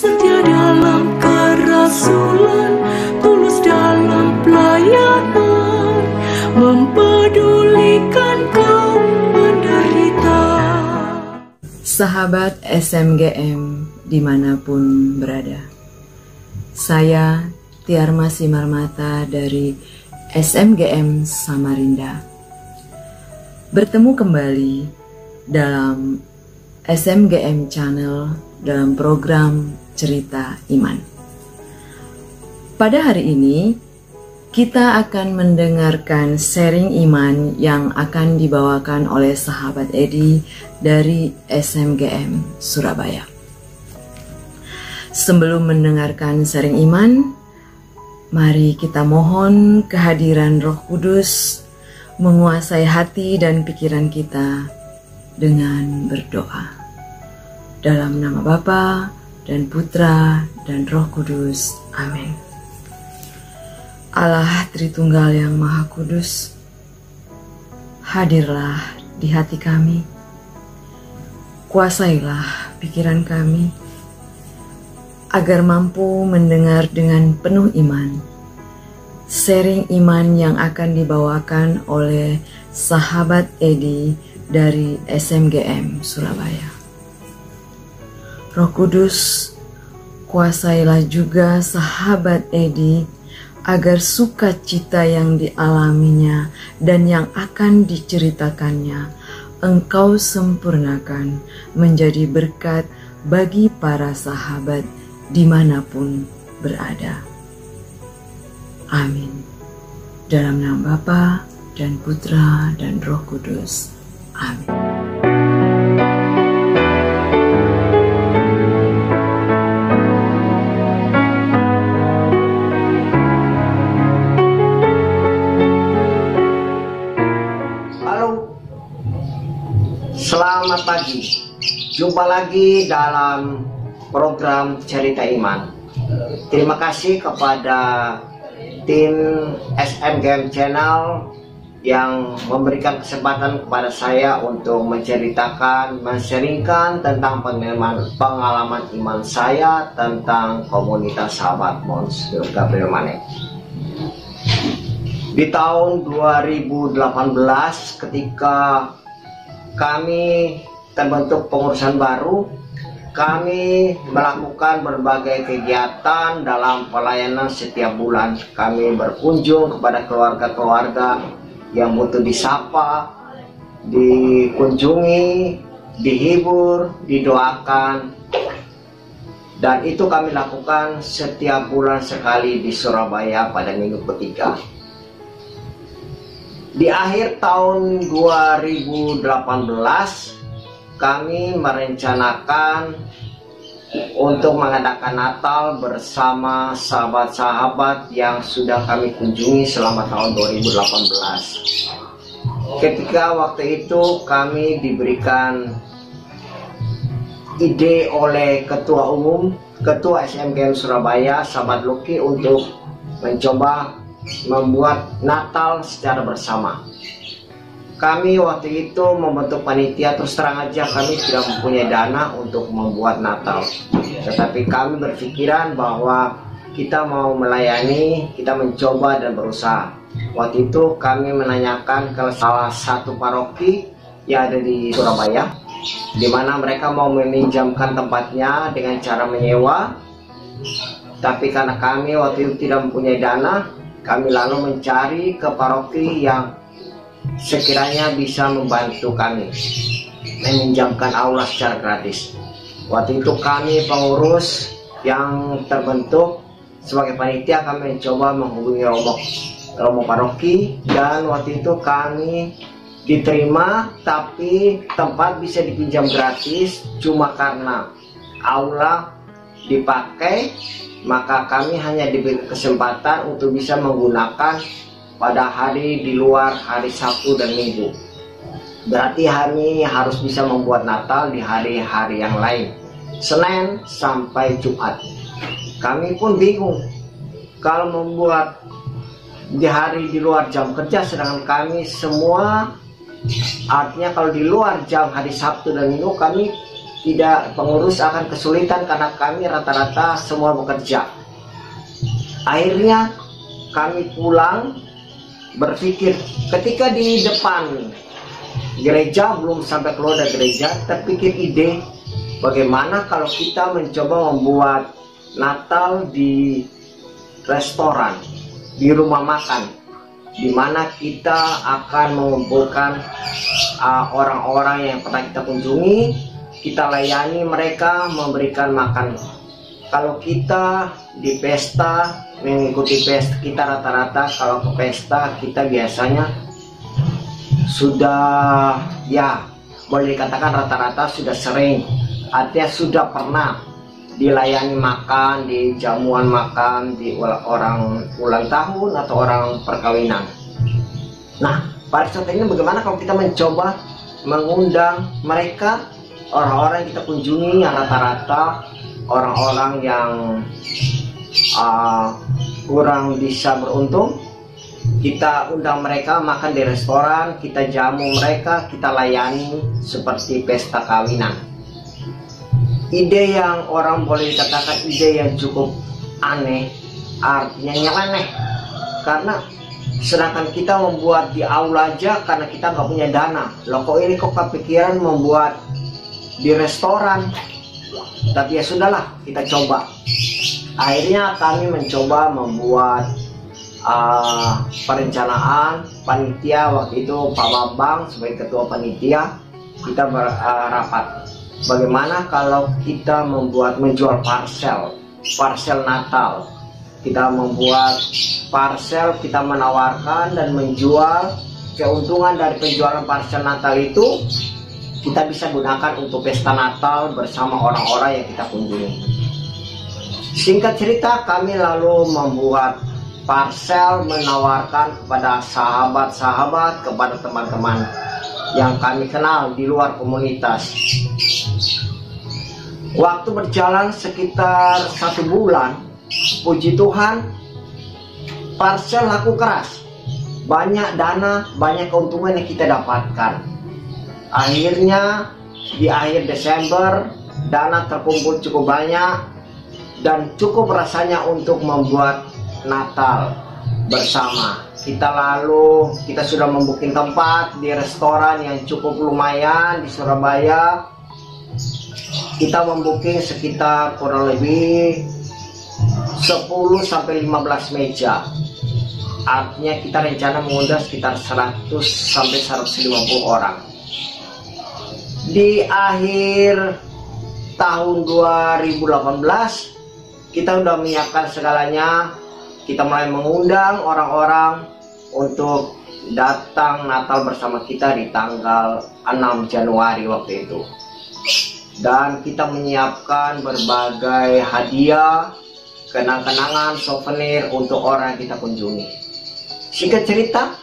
setia dalam kerasulan, tulus dalam pelayanan, mempedulikan kaum menderita. Sahabat SMGM dimanapun berada, saya Tiarma Simarmata dari SMGM Samarinda bertemu kembali dalam SMGM Channel dalam program Cerita Iman. Pada hari ini kita akan mendengarkan sharing iman yang akan dibawakan oleh sahabat Edi dari SMGM Surabaya. Sebelum mendengarkan sharing iman, mari kita mohon kehadiran Roh Kudus menguasai hati dan pikiran kita dengan berdoa. Dalam nama Bapa dan Putra dan Roh Kudus. Amin. Allah Tritunggal yang Maha Kudus, hadirlah di hati kami. Kuasailah pikiran kami, agar mampu mendengar dengan penuh iman sharing iman yang akan dibawakan oleh sahabat Edi dari SMGM Surabaya. Roh Kudus, kuasailah juga sahabat Edi agar sukacita yang dialaminya dan yang akan diceritakannya Engkau sempurnakan menjadi berkat bagi para sahabat dimanapun berada. Amin. Dalam nama Bapa dan Putra dan Roh Kudus. Amin. Halo, selamat pagi. Jumpa lagi dalam program Cerita Iman. Terima kasih kepada tim SMGM Channel yang memberikan kesempatan kepada saya untuk menceritakan, men-sharingkan tentang pengalaman iman saya tentang komunitas sahabat Mons Gabriel Manek. Di tahun 2018 ketika kami terbentuk pengurusan baru, kami melakukan berbagai kegiatan dalam pelayanan setiap bulan. Kami berkunjung kepada keluarga-keluarga yang butuh disapa, dikunjungi, dihibur, didoakan. Dan itu kami lakukan setiap bulan sekali di Surabaya pada minggu ketiga. Di akhir tahun 2018, kami merencanakan untuk mengadakan Natal bersama sahabat-sahabat yang sudah kami kunjungi selama tahun 2018. Ketika waktu itu kami diberikan ide oleh Ketua SMGM Surabaya, sahabat Luki, untuk mencoba membuat Natal secara bersama. Kami waktu itu membentuk panitia, terus terang aja kami tidak mempunyai dana untuk membuat Natal. Tetapi kami berpikiran bahwa kita mau melayani, kita mencoba dan berusaha. Waktu itu kami menanyakan ke salah satu paroki yang ada di Surabaya, di mana mereka mau meminjamkan tempatnya dengan cara menyewa. Tapi karena kami waktu itu tidak mempunyai dana, kami lalu mencari ke paroki yang sekiranya bisa membantu kami meminjamkan aula secara gratis. Waktu itu kami pengurus yang terbentuk sebagai panitia, kami mencoba menghubungi romo paroki, dan waktu itu kami diterima, tapi tempat bisa dipinjam gratis. Cuma karena aula dipakai, maka kami hanya diberi kesempatan untuk bisa menggunakan pada hari di luar hari Sabtu dan Minggu. Berarti kami harus bisa membuat Natal di hari-hari yang lain, Senin sampai Jumat. Kami pun bingung kalau membuat di hari di luar jam kerja, sedangkan kami semua, artinya kalau di luar jam hari Sabtu dan Minggu, kami pengurus akan kesulitan karena kami rata-rata semua bekerja. Akhirnya kami pulang berpikir, ketika di depan gereja, belum sampai keluar dari gereja, terpikir ide bagaimana kalau kita mencoba membuat Natal di restoran, di rumah makan, di mana kita akan mengumpulkan orang-orang yang pernah kita kunjungi, kita layani mereka, memberikan makan. Kalau kita di pesta, mengikuti pesta, kita rata-rata kalau ke pesta kita biasanya sudah, ya boleh dikatakan rata-rata sudah sering, artinya sudah pernah dilayani makan, di jamuan makan, di orang ulang tahun atau orang perkawinan. Nah, pada saat ini bagaimana kalau kita mencoba mengundang mereka, orang-orang yang kita kunjungi yang rata-rata orang-orang yang kurang bisa beruntung, kita undang mereka makan di restoran, kita jamu mereka, kita layani seperti pesta kawinan. Ide yang orang boleh dikatakan ide yang cukup aneh, artinya nyeleneh, karena sedangkan kita membuat di aula aja karena kita nggak punya dana. Loh, kok ini kok kepikiran membuat di restoran? Tapi ya sudahlah, kita coba. Akhirnya kami mencoba membuat perencanaan panitia. Waktu itu Pak Bambang sebagai ketua panitia, kita berapat bagaimana kalau kita menjual parsel Natal. Kita membuat parsel, kita menawarkan dan menjual. Keuntungan dari penjualan parsel Natal itu kita bisa gunakan untuk pesta Natal bersama orang-orang yang kita kunjungi. Singkat cerita, kami lalu membuat parsel, menawarkan kepada sahabat-sahabat, kepada teman-teman yang kami kenal di luar komunitas. Waktu berjalan sekitar 1 bulan, puji Tuhan, parsel laku keras. Banyak dana, banyak keuntungan yang kita dapatkan. Akhirnya di akhir Desember, dana terkumpul cukup banyak dan cukup rasanya untuk membuat Natal bersama. Kita sudah membuking tempat di restoran yang cukup lumayan di Surabaya. Kita membuking sekitar kurang lebih 10-15 meja. Artinya kita rencana mengundang sekitar 100-150 orang. Di akhir tahun 2018 kita sudah menyiapkan segalanya. Kita mulai mengundang orang-orang untuk datang Natal bersama kita di tanggal 6 Januari waktu itu. Dan kita menyiapkan berbagai hadiah, kenang-kenangan, souvenir untuk orang yang kita kunjungi. Singkat cerita,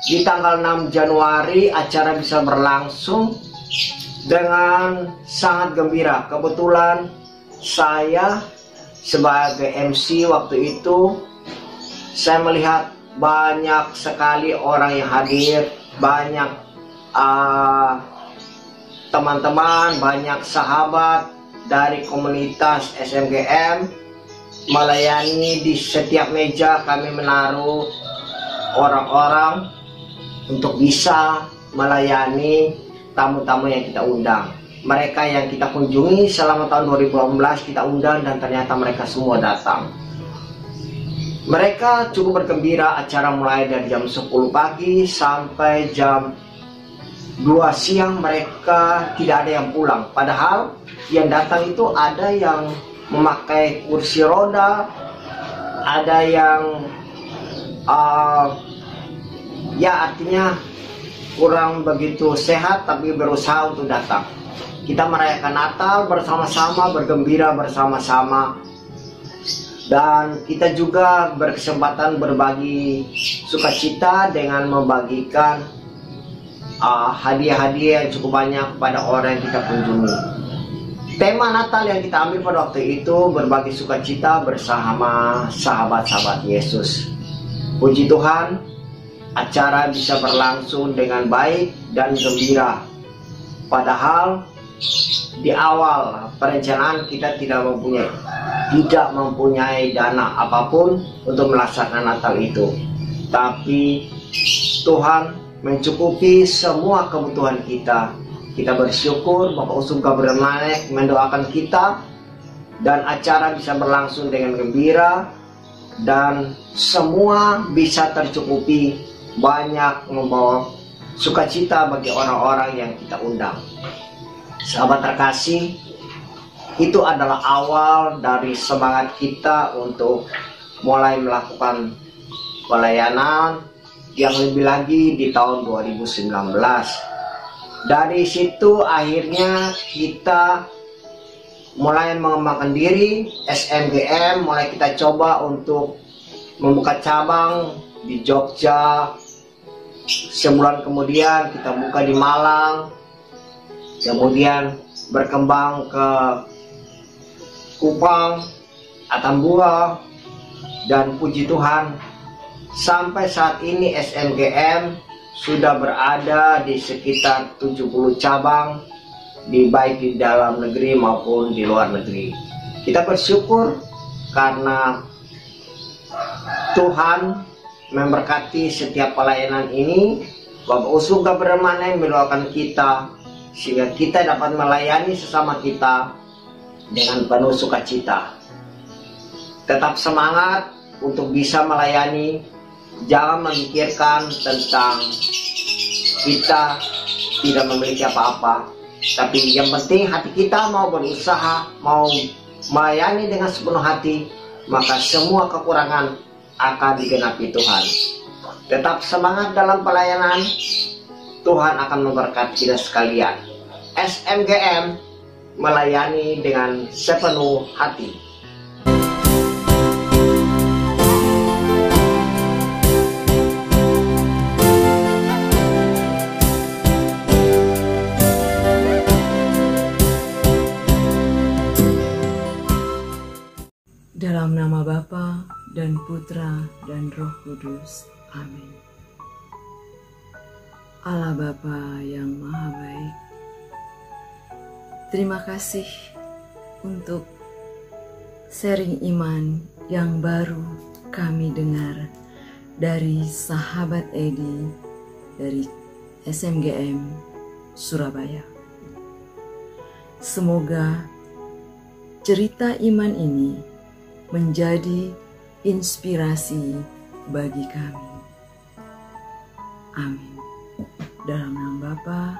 di tanggal 6 Januari acara bisa berlangsung dengan sangat gembira. Kebetulan saya sebagai MC waktu itu, saya melihat banyak sekali orang yang hadir, banyak teman-teman, banyak sahabat dari komunitas SMGM melayani. Di setiap meja kami menaruh orang-orang untuk bisa melayani tamu-tamu yang kita undang. Mereka yang kita kunjungi selama tahun 2018 kita undang dan ternyata mereka semua datang. Mereka cukup bergembira. Acara mulai dari jam 10 pagi sampai jam 2 siang mereka tidak ada yang pulang. Padahal yang datang itu ada yang memakai kursi roda, ada yang ya artinya kurang begitu sehat tapi berusaha untuk datang. Kita merayakan Natal bersama-sama, bergembira bersama-sama. Dan kita juga berkesempatan berbagi sukacita dengan membagikan hadiah-hadiah yang cukup banyak kepada orang yang kita kunjungi. Tema Natal yang kita ambil pada waktu itu berbagi sukacita bersama sahabat-sahabat Yesus. Puji Tuhan, acara bisa berlangsung dengan baik dan gembira. Padahal di awal perencanaan kita tidak mempunyai dana apapun untuk melaksanakan Natal itu, tapi Tuhan mencukupi semua kebutuhan kita. Kita bersyukur Bapak Uskup Gabriel Manek mendoakan kita dan acara bisa berlangsung dengan gembira dan semua bisa tercukupi, banyak membawa sukacita bagi orang-orang yang kita undang. Sahabat terkasih, itu adalah awal dari semangat kita untuk mulai melakukan pelayanan yang lebih lagi di tahun 2019. Dari situ akhirnya kita mulai mengembangkan diri. SMGM mulai kita coba untuk membuka cabang di Jogja. Sebulan kemudian kita buka di Malang, kemudian berkembang ke Kupang, Atambua, dan puji Tuhan sampai saat ini SMGM sudah berada di sekitar 70 cabang, baik di dalam negeri maupun di luar negeri. Kita bersyukur karena Tuhan memberkati setiap pelayanan ini. Bapak Uskup Gabriel Manek mendoakan kita sehingga kita dapat melayani sesama kita dengan penuh sukacita. Tetap semangat untuk bisa melayani. Jangan memikirkan tentang kita tidak memiliki apa-apa, tapi yang penting hati kita mau berusaha, mau melayani dengan sepenuh hati, maka semua kekurangan akan digenapi Tuhan. Tetap semangat dalam pelayanan, Tuhan akan memberkati kita sekalian. SMGM melayani dengan sepenuh hati. Dalam nama Bapa dan Putra dan Roh Kudus. Amin. Allah Bapa yang Maha Baik, terima kasih untuk sharing iman yang baru kami dengar dari sahabat Edi dari SMGM Surabaya. Semoga cerita iman ini menjadi inspirasi bagi kami. Amin. Dalam nama Bapa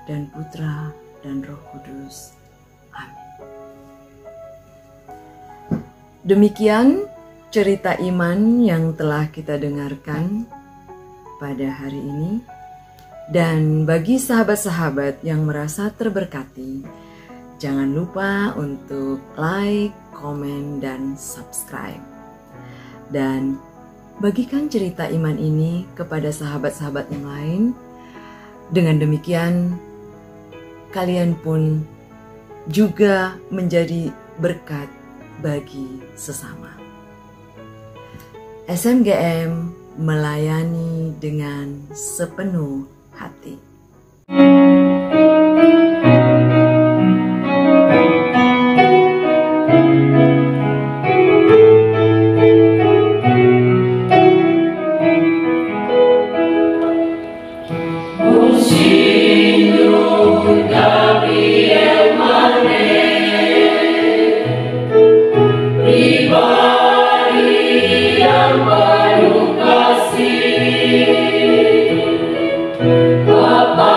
dan Putra dan Roh Kudus. Amin. Demikian cerita iman yang telah kita dengarkan pada hari ini. Dan bagi sahabat-sahabat yang merasa terberkati, jangan lupa untuk like, komen, dan subscribe. Dan bagikan cerita iman ini kepada sahabat-sahabat yang lain. Dengan demikian, kalian pun juga menjadi berkat bagi sesama. SMGM melayani dengan sepenuh hati. Bapa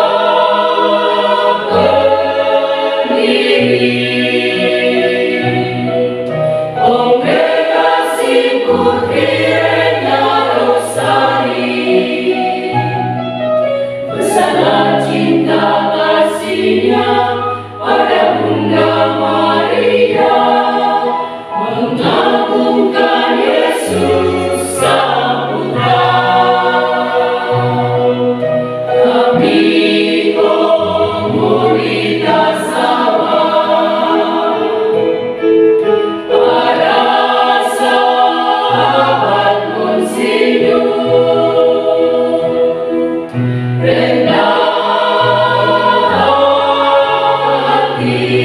kami